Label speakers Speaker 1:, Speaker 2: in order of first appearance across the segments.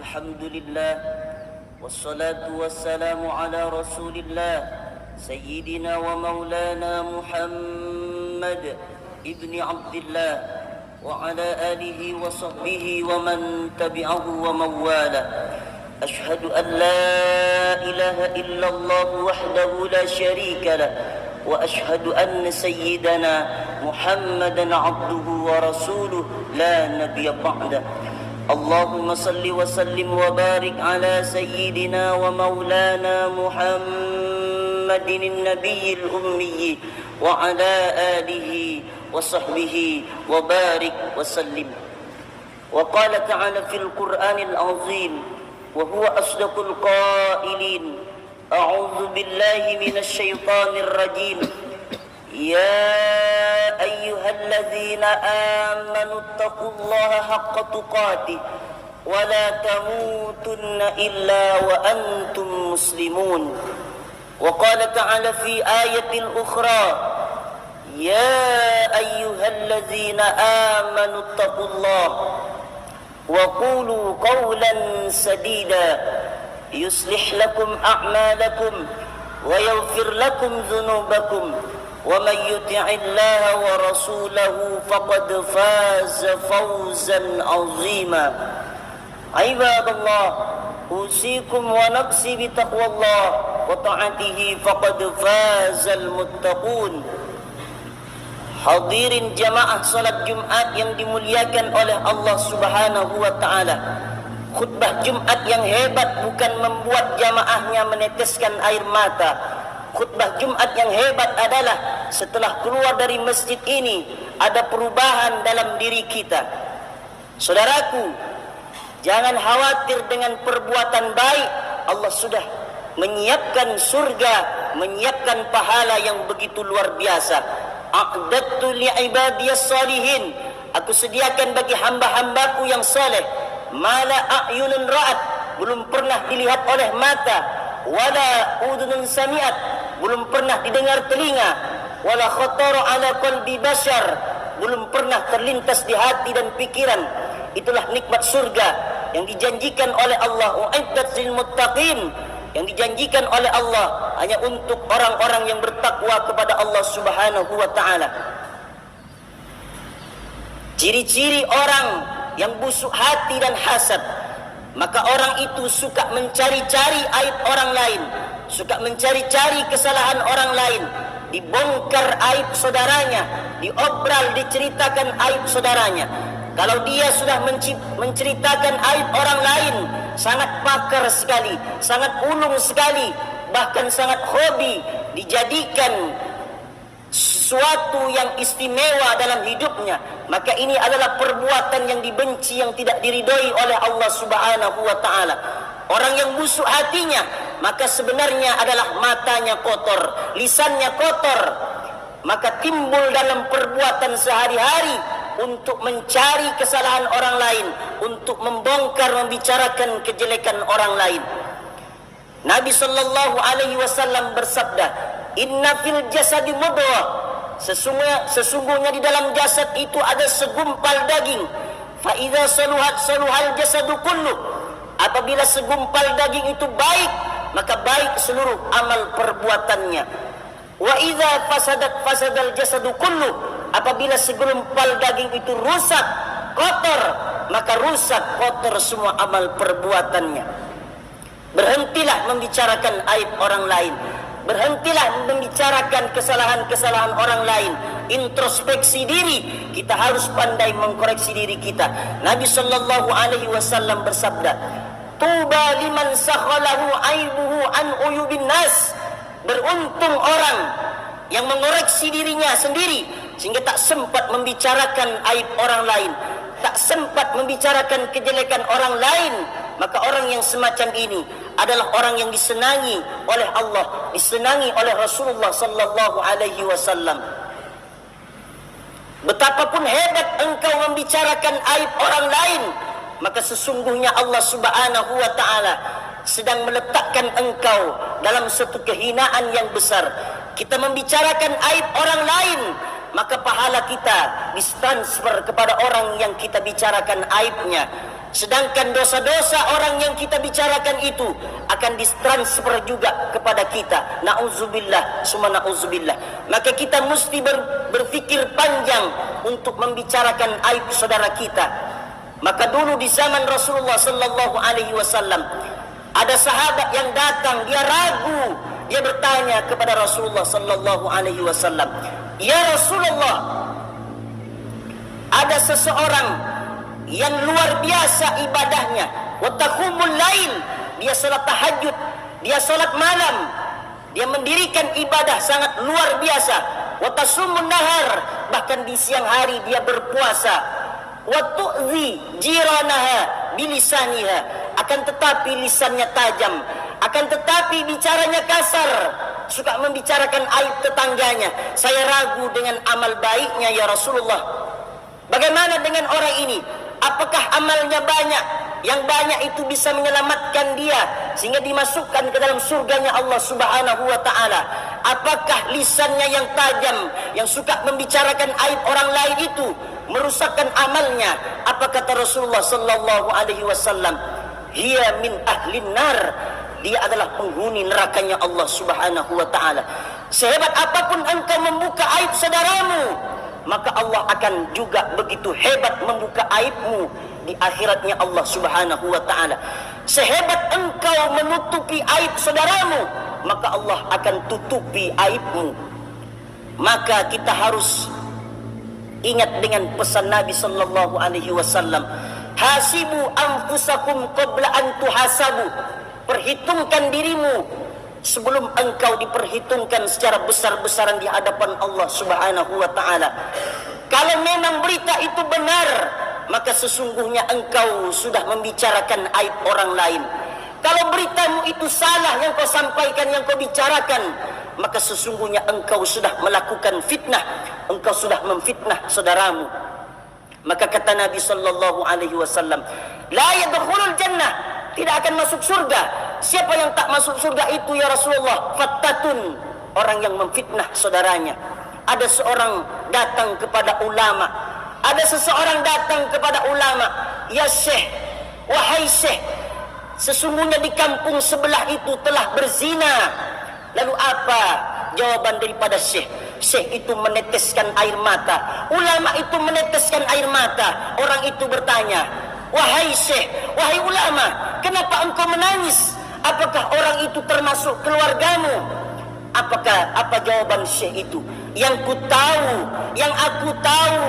Speaker 1: الحمد لله والصلاة والسلام على رسول الله سيدنا ومولانا محمد ابن عبد الله وعلى آله وصحبه ومن تبعه ومن والاه. أشهد أن لا إله إلا الله وحده لا شريك له وأشهد أن سيدنا محمدا عبده ورسوله لا نبي بعده. اللهم صل وسلم وبارك على سيدنا ومولانا محمد النبي الأمي وعلى آله وصحبه وبارك وسلم. وقال تعالى في القرآن العظيم وهو أصدق القائلين: أعوذ بالله من الشيطان الرجيم. يا أيها الذين آمنوا اتقوا الله حق تقاته ولا تموتن إلا وأنتم مسلمون. وقال تعالى في آية أخرى: يا أيها الذين آمنوا اتقوا الله وقولوا قولا سديدا يصلح لكم أعمالكم ويغفر لكم ذنوبكم ومن يطع الله ورسوله فقد فاز فوزا عظيما. عباد الله، أوصيكم ونفسي بتقوى الله وطاعته فقد فاز المتقون. Hadirin jamaah salat Jumat yang dimuliakan oleh Allah Subhanahu wa taala. Khutbah Jumat yang hebat bukan membuat jamaahnya meneteskan air mata. Khutbah Jumat yang hebat adalah setelah keluar dari masjid ini ada perubahan dalam diri kita. Saudaraku, jangan khawatir dengan perbuatan baik. Allah sudah menyiapkan surga, menyiapkan pahala yang begitu luar biasa. A'dadtu li'ibadiyas salihin, aku sediakan bagi hamba-hambaku yang saleh, mala a'yunun ra'at, belum pernah dilihat oleh mata, wala udhunun sami'at, belum pernah didengar telinga, wala khatara ala qalbi bashar, belum pernah terlintas di hati dan pikiran. Itulah nikmat surga yang dijanjikan oleh Allah, u'iddat lil muttaqin, yang dijanjikan oleh Allah hanya untuk orang-orang yang bertakwa kepada Allah Subhanahu wa taala. Ciri-ciri orang yang busuk hati dan hasad, maka orang itu suka mencari-cari aib orang lain, suka mencari-cari kesalahan orang lain, dibongkar aib saudaranya, diobral, diceritakan aib saudaranya. Kalau dia sudah menceritakan aib orang lain, sangat pakar sekali, sangat ulung sekali, bahkan sangat hobi, dijadikan sesuatu yang istimewa dalam hidupnya, maka ini adalah perbuatan yang dibenci, yang tidak diridhoi oleh Allah Subhanahu wa taala. Orang yang busuk hatinya, maka sebenarnya adalah matanya kotor, lisannya kotor, maka timbul dalam perbuatan sehari-hari untuk mencari kesalahan orang lain, untuk membongkar, membicarakan kejelekan orang lain. Nabi sallallahu alaihi wasallam bersabda, "Inna fil jasadi mudghah." Sesungguhnya di dalam jasad itu ada segumpal daging. Fa idza saluhat saluhal jasadu kullu. Apabila segumpal daging itu baik, maka baik seluruh amal perbuatannya. Wa idza fasadat fasadal jasadu kullu. Apabila segumpal daging itu rusak, kotor, maka rusak, kotor semua amal perbuatannya. Berhentilah membicarakan aib orang lain. Berhentilah membicarakan kesalahan-kesalahan orang lain. Introspeksi diri. Kita harus pandai mengkoreksi diri kita. Nabi sallallahu alaihi wasallam bersabda, "Tuba liman sakhalahu aibuhu an uyubin nas." Beruntung orang yang mengoreksi dirinya sendiri sehingga tak sempat membicarakan aib orang lain, tak sempat membicarakan kejelekan orang lain. Maka orang yang semacam ini adalah orang yang disenangi oleh Allah, disenangi oleh Rasulullah sallallahu alaihi wasallam. Betapapun hebat engkau membicarakan aib orang lain, maka sesungguhnya Allah Subhanahu wa taala sedang meletakkan engkau dalam satu kehinaan yang besar. Kita membicarakan aib orang lain, maka pahala kita ditransfer kepada orang yang kita bicarakan aibnya. Sedangkan dosa-dosa orang yang kita bicarakan itu akan ditransfer juga kepada kita. Na'udzubillah, summa na'udzubillah. Maka kita mesti berfikir panjang untuk membicarakan aib saudara kita. Maka dulu di zaman Rasulullah sallallahu alaihi wasallam, ada sahabat yang datang, dia ragu, dia bertanya kepada Rasulullah sallallahu alaihi wasallam, "Ya Rasulullah, ada seseorang yang luar biasa ibadahnya, wa taqumul lail, dia salat tahajud, dia salat malam, dia mendirikan ibadah sangat luar biasa, wa tasumun nahar, bahkan di siang hari dia berpuasa, wa tu'zi jiranaha bilisaniha, akan tetapi lisannya tajam, akan tetapi bicaranya kasar, suka membicarakan aib tetangganya. Saya ragu dengan amal baiknya ya Rasulullah. Bagaimana dengan orang ini? Apakah amalnya banyak? Yang banyak itu bisa menyelamatkan dia sehingga dimasukkan ke dalam surganya Allah Subhanahu wa taala. Apakah lisannya yang tajam, yang suka membicarakan aib orang lain itu merusakkan amalnya? Apa kata Rasulullah sallallahu alaihi wasallam? Hiya min ahlin nar. Dia adalah penghuni nerakanya Allah Subhanahu wa taala. Sehebat apapun engkau membuka aib saudaramu, maka Allah akan juga begitu hebat membuka aibmu di akhiratnya Allah Subhanahu wa taala. Sehebat engkau menutupi aib saudaramu, maka Allah akan tutupi aibmu. Maka kita harus ingat dengan pesan Nabi sallallahu alaihi wasallam, hasibu anfusakum qabla an tuhasabu. Perhitungkan dirimu sebelum engkau diperhitungkan secara besar-besaran di hadapan Allah Subhanahu wa taala. Kalau memang berita itu benar, maka sesungguhnya engkau sudah membicarakan aib orang lain. Kalau beritamu itu salah yang kau sampaikan, yang kau bicarakan, maka sesungguhnya engkau sudah melakukan fitnah, engkau sudah memfitnah saudaramu. Maka kata Nabi sallallahu alaihi wasallam, la yadkhulul jannah, tidak akan masuk surga. Siapa yang tak masuk surga itu ya Rasulullah? Fattatun, orang yang memfitnah saudaranya. Ada seorang datang kepada ulama, ada seseorang datang kepada ulama, ya Syekh, wahai Syekh, sesungguhnya di kampung sebelah itu telah berzina. Lalu apa jawaban daripada Syekh? Syekh itu meneteskan air mata, ulama itu meneteskan air mata. Orang itu bertanya, wahai Syekh, wahai ulama, kenapa engkau menangis? Apakah orang itu termasuk keluargamu? Apa jawaban Syekh itu? Yang aku tahu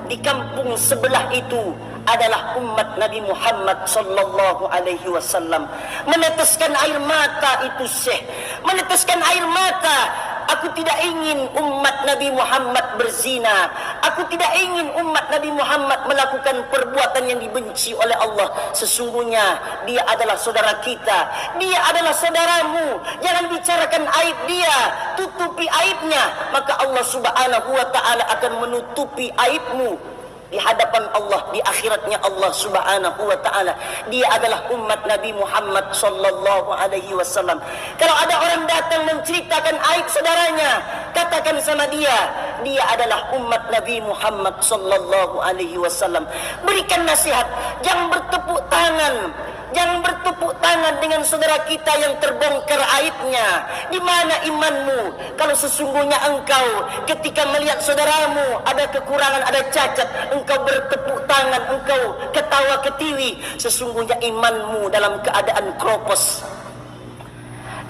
Speaker 1: di kampung sebelah itu adalah umat Nabi Muhammad sallallahu alaihi wasallam. Meneteskan air mata itu Syekh, meneteskan air mata. Aku tidak ingin umat Nabi Muhammad berzina. Aku tidak ingin umat Nabi Muhammad melakukan perbuatan yang dibenci oleh Allah. Sesungguhnya dia adalah saudara kita, dia adalah saudaramu. Jangan bicarakan aib dia, tutupi aibnya, maka Allah Subhanahu wa taala akan menutupi aibmu di hadapan Allah, di akhiratnya Allah Subhanahu wa taala. Dia adalah umat Nabi Muhammad sallallahu alaihi wasallam. Kalau ada orang datang menceritakan aib saudaranya, katakan sama dia, dia adalah umat Nabi Muhammad sallallahu alaihi wasallam. Berikan nasihat, jangan bertepuk tangan. Jangan bertepuk tangan dengan saudara kita yang terbongkar aibnya. Di mana imanmu kalau sesungguhnya engkau ketika melihat saudaramu ada kekurangan, ada cacat, engkau bertepuk tangan, engkau ketawa ketiwi? Sesungguhnya imanmu dalam keadaan kropos.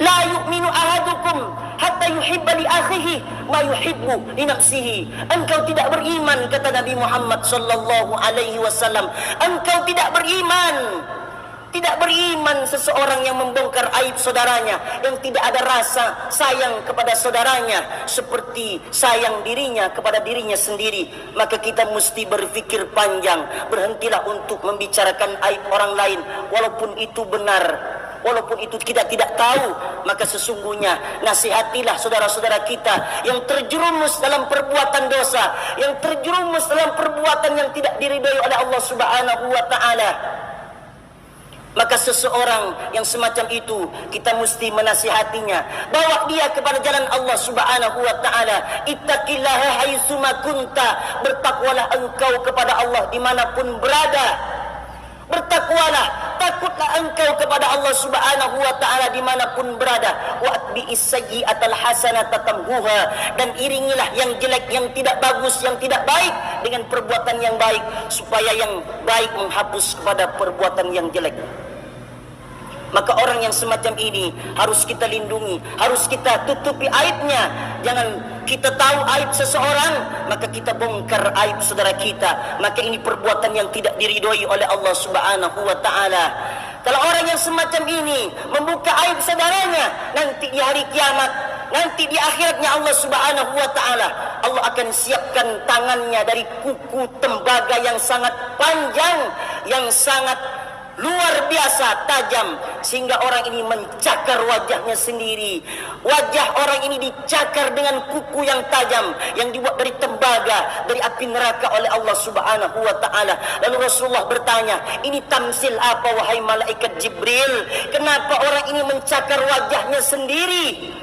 Speaker 1: La yu'minu ahadukum hatta yuhibba li akhihi ma yuhibbu li nafsihi. Engkau tidak beriman, kata Nabi Muhammad sallallahu alaihi wasallam. Engkau tidak beriman. Tidak beriman seseorang yang membongkar aib saudaranya, yang tidak ada rasa sayang kepada saudaranya seperti sayang dirinya kepada dirinya sendiri. Maka kita mesti berfikir panjang. Berhentilah untuk membicarakan aib orang lain, walaupun itu benar, walaupun itu kita tidak tahu. Maka sesungguhnya nasihatilah saudara-saudara kita yang terjerumus dalam perbuatan dosa, yang terjerumus dalam perbuatan yang tidak diridhai oleh Allah Subhanahu wa taala. Maka seseorang yang semacam itu kita mesti menasihatinya, bawa dia kepada jalan Allah Subhanahu wa taala. Ittaqillaha haitsuma kunta, bertakwalah engkau kepada Allah dimanapun berada. Bertakwalah, takutlah engkau kepada Allah Subhanahu wa taala dimanapun berada. Wa atbi'is sayyi'atal hasanata tamhuha, dan iringilah yang jelek, yang tidak bagus, yang tidak baik dengan perbuatan yang baik, supaya yang baik menghapus kepada perbuatan yang jelek. Maka orang yang semacam ini harus kita lindungi, harus kita tutupi aibnya. Jangan kita tahu aib seseorang maka kita bongkar aib saudara kita. Maka ini perbuatan yang tidak diridhoi oleh Allah Subhanahu wa taala. Kalau orang yang semacam ini membuka aib saudaranya, nanti di hari kiamat, nanti di akhiratnya Allah Subhanahu wa taala, Allah akan siapkan tangannya dari kuku tembaga yang sangat panjang, yang sangat luar biasa tajam, sehingga orang ini mencakar wajahnya sendiri. Wajah orang ini dicakar dengan kuku yang tajam yang dibuat dari tembaga, dari api neraka oleh Allah Subhanahu wa taala. Lalu Rasulullah bertanya, ini tamsil apa wahai malaikat Jibril? Kenapa orang ini mencakar wajahnya sendiri?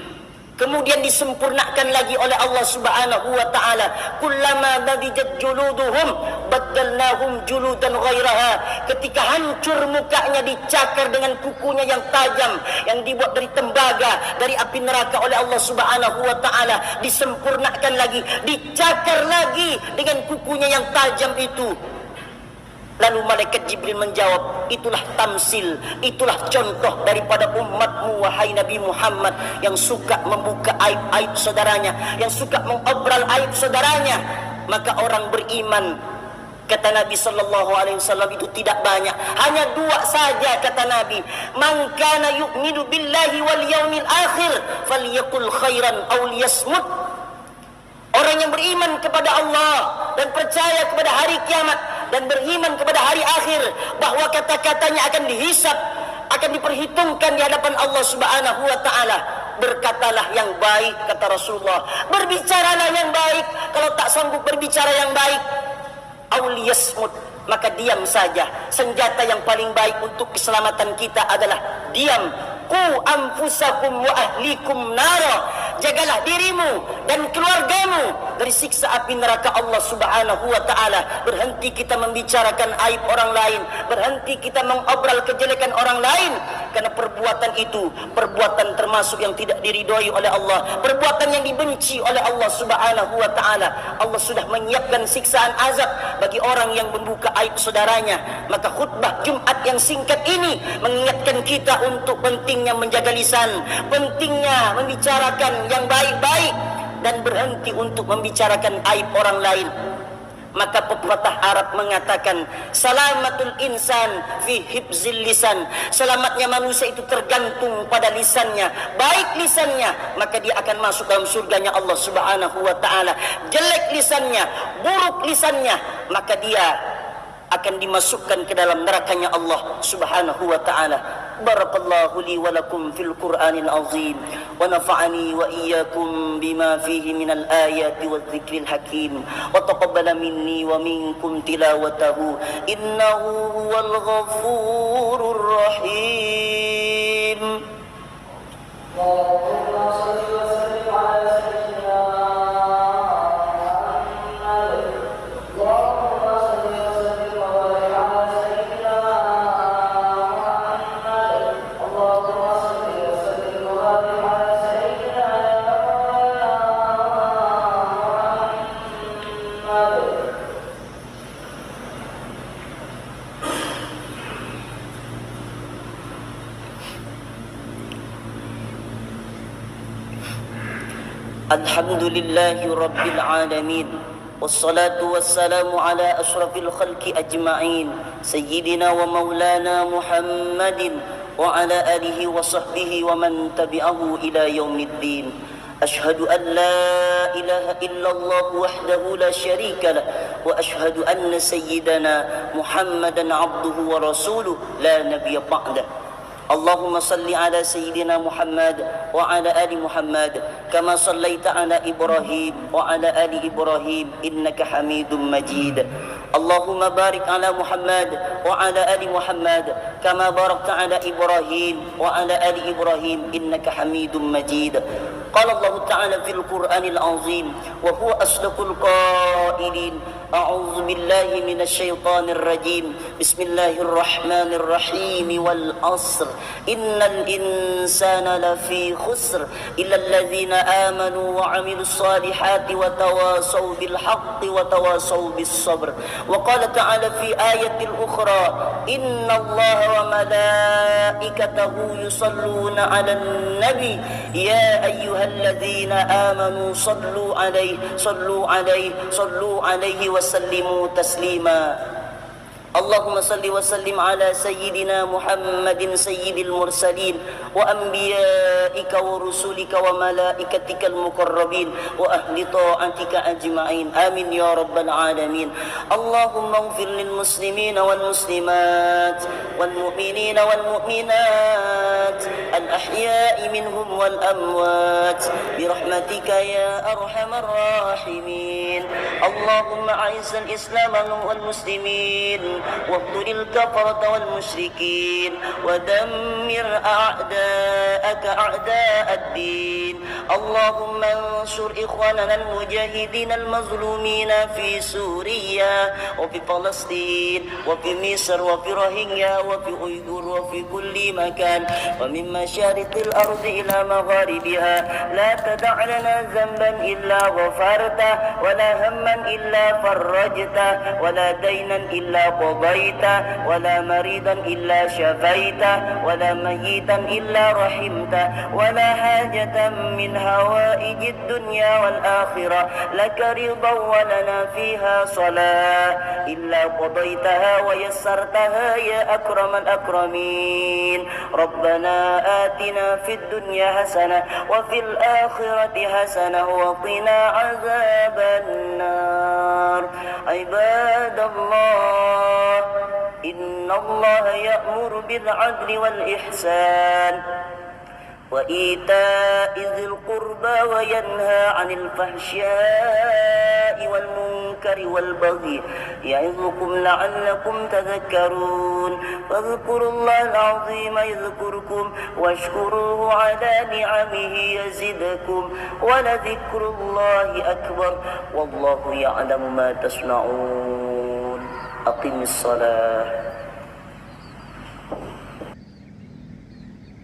Speaker 1: Kemudian disempurnakan lagi oleh Allah Subhanahu wa taala. Kullama nadijat juluduhum baddalnahum juludan ghairaha. Ketika hancur mukanya dicakar dengan kukunya yang tajam yang dibuat dari tembaga, dari api neraka oleh Allah Subhanahu wa taala, disempurnakan lagi, dicakar lagi dengan kukunya yang tajam itu. Lalu malaikat Jibril menjawab, itulah tamsil, itulah contoh daripada umatmu wahai Nabi Muhammad, yang suka membuka aib-aib saudaranya, yang suka mengobral aib saudaranya. Maka orang beriman, kata Nabi SAW, itu tidak banyak, hanya 2 saja kata Nabi. Man kana yu'minu billahi wal yaumil akhir falyaqul khairan aw liyasmut. Orang yang beriman kepada Allah dan percaya kepada hari kiamat dan beriman kepada hari akhir, bahwa kata-katanya akan dihisab, akan diperhitungkan di hadapan Allah Subhanahu wa taala, berkatalah yang baik kata Rasulullah. Berbicaralah yang baik. Kalau tak sanggup berbicara yang baik, auliyasmut, maka diam saja. Senjata yang paling baik untuk keselamatan kita adalah diam. Qu anfusakum wa ahlikum nara. Jagalah dirimu dan keluargamu dari siksa api neraka Allah Subhanahu wa taala. Berhenti kita membicarakan aib orang lain, berhenti kita mengobral kejelekan orang lain, karena perbuatan itu perbuatan termasuk yang tidak diridhoi oleh Allah, perbuatan yang dibenci oleh Allah Subhanahu wa taala. Allah sudah menyiapkan siksaan azab bagi orang yang membuka aib saudaranya. Maka khutbah Jumat yang singkat ini mengingatkan kita untuk pentingnya menjaga lisan, pentingnya membicarakan yang baik-baik dan berhenti untuk membicarakan aib orang lain. Maka pepatah Arab mengatakan, salamatul insan fi hibzil lisan. Selamatnya manusia itu tergantung pada lisannya. Baik lisannya, maka dia akan masuk dalam surganya Allah Subhanahu wa taala. Jelek lisannya, buruk lisannya, maka dia akan dimasukkan ke dalam nerakanya Allah Subhanahu wa taala. Barakallahu li wa lakum fil Qur'anil azim wa nafa'ani wa iyyakum bima fihi minal ayati wadh dzikril hakim wa taqabbala minni wa minkum tilawatahu innahu huwal ghafurur rahim. Allahumma shalli wa sallim ala sayyidina Alhamdulillahi Rabbil Alamin, wassalatu wassalamu ala ashrafil khalqi ajma'in, Sayyidina wa maulana Muhammadin wa ala alihi wa sahbihi wa man tabi'ahu ila yaumiddin. Ashhadu an la ilaha illallah wahdahu la syarika lah, wa ashhadu anna sayyidana Muhammadan abduhu wa rasuluh la nabiyya ba'dah. Allahumma salli ala Sayyidina Muhammad wa ala ali Muhammad kama sallaita ala Ibrahim wa ala ali Ibrahim innaka Hamidum Majid. اللهم بارك على محمد وعلى آل محمد كما باركت على إبراهيم وعلى آل إبراهيم إنك حميد مجيد. قال الله تعالى في القرآن العظيم وهو أصدق القائلين أعوذ بالله من الشيطان الرجيم بسم الله الرحمن الرحيم والعصر إن الإنسان لفي خسر إلا الذين آمنوا وعملوا الصالحات وتواصوا بالحق وتواصوا بالصبر. وقال تعالى في آية أخرى إن الله وملائكته يصلون على النبي يا أيها الذين آمنوا صلوا عليه وسلموا تسليما. اللهم صل وسلم على سيدنا محمد سيد المرسلين وأنبيائك ورسلك وملائكتك المقربين وأهل طاعتك أجمعين آمين يا رب العالمين. اللهم اغفر للمسلمين والمسلمات والمؤمنين والمؤمنات الأحياء منهم والأموات برحمتك يا أرحم الراحمين. اللهم أعز الإسلام والمسلمين واقتل الكفرة والمشركين ودمر أعداءك أعداء الدين. اللهم انصر إخواننا المجاهدين المظلومين في سوريا وفي فلسطين وفي مصر وفي روهينيا وفي أيغور وفي كل مكان ومن مشارق الأرض إلى مغاربها. لا تدع لنا ذنبا إلا غفرته ولا هما إلا فرجته ولا دينا إلا قضيته ولا مريضا إلا شفيته ولا ميتا إلا رحمته ولا حاجة من هوائج الدنيا والآخرة لك رضا ولنا فيها صلاة إلا قضيتها ويسرتها يا أكرم الأكرمين. ربنا آتنا في الدنيا حسنة وفي الآخرة حسنة وقنا عذاب النار. عباد الله إن الله يأمر بالعدل والإحسان وإيتاء ذي القربى وينهى عن الفحشاء والمنكر والبغي يعظكم لعلكم تذكرون. فاذكروا الله العظيم يذكركم واشكروه على نعمه يزدكم ولذكر الله أكبر والله يعلم ما تصنعون. أقم الصلاة.